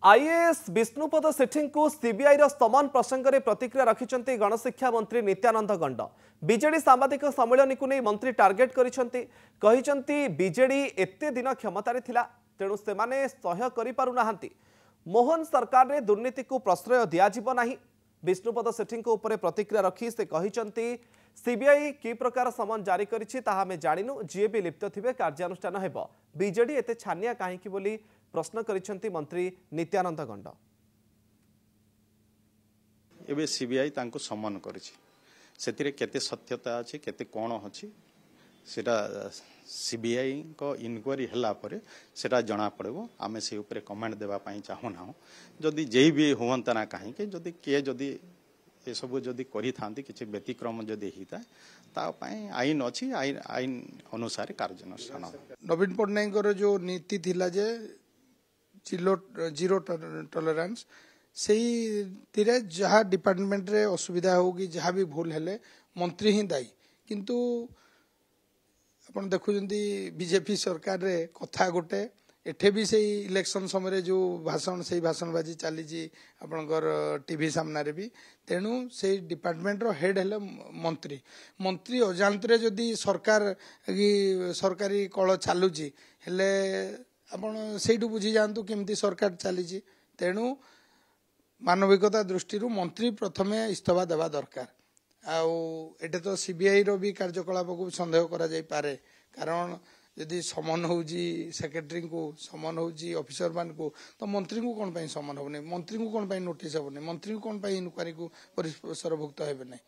IAS Vishnupad सेठी को CBI समन प्रसंग में प्रतिक्रिया रखिंट गणशिक्षा मंत्री नित्यानंद गंड बीजेडी सांबादिक सम्मेलन को नहीं मंत्री टार्गेट करिसेंती बीजेडी एते दिन क्षमतार थिला तेणु सेमाने सह्य करि पारु नाहंती। मोहन सरकार रे दुर्नीति को प्रश्रय दियाजिबो नाही। विष्णुपद सेठी ऊपर प्रतिक्रिया रखी से कहिसेंती सीबीआई कि प्रकार समन जारी करिछि ताहा हमें जानिनु जीए भी लिप्त थिबे कार्यानुष्ठान हेबो। बीजेडी एते छानिया काहेकि बोली प्रश्न करिसेंती मंत्री नित्यानंद गंड। एबे सीबीआई तांको सम्मान करिछि सेतिरे केते सत्यता अछि केते कोन अछि सेटा सीबीआई को इनक्वारी हला परे सेटा जणा पड़बो। आमे से ऊपर कमेंट देबा पई चाहू ना जदि जेई भी होवंता ना काहे के जदि के जदि ए सब जदि करि थांती किछि व्यतिक्रम जदि हिता ता पई आईन अछि आईन अनुसार कार्यानुष्ठान। नवीन पट्टनायक जो नीति थिला जे जीरो टॉलरेंस से जहाँ डिपार्टमेंट रे असुविधा होगी जहाँ भी भूल हेले मंत्री ही दायी किंतु अपन देखुंती बीजेपी सरकार रे कथा गोटे एठे भी से इलेक्शन समय जो भाषण से भाषणबाजी चली आपणकर टीवी सामने भी तेणु से डिपार्टमेंट रो हेड हेले मंत्री मंत्री अजांतरे जदि सरकार सरकारी कल चलुची हेले आपण सेठू बुझी जातु केमती सरकार चली तेणु मानविकता दृष्टि मंत्री प्रथमे इस्तीफा देवा दरकार। आटे तो सीबीआई रो भी कार्यकलाप को संदेह करा जाई पारे कारण यदि समन होउजी सेक्रेटरी को समन होउजी ऑफिसर मान को तो मंत्री को कौन समन होने मंत्री को कौन नोटिस होने मंत्री को कौन इनक्वारी को परिसरभुक्त हेबे नहीं।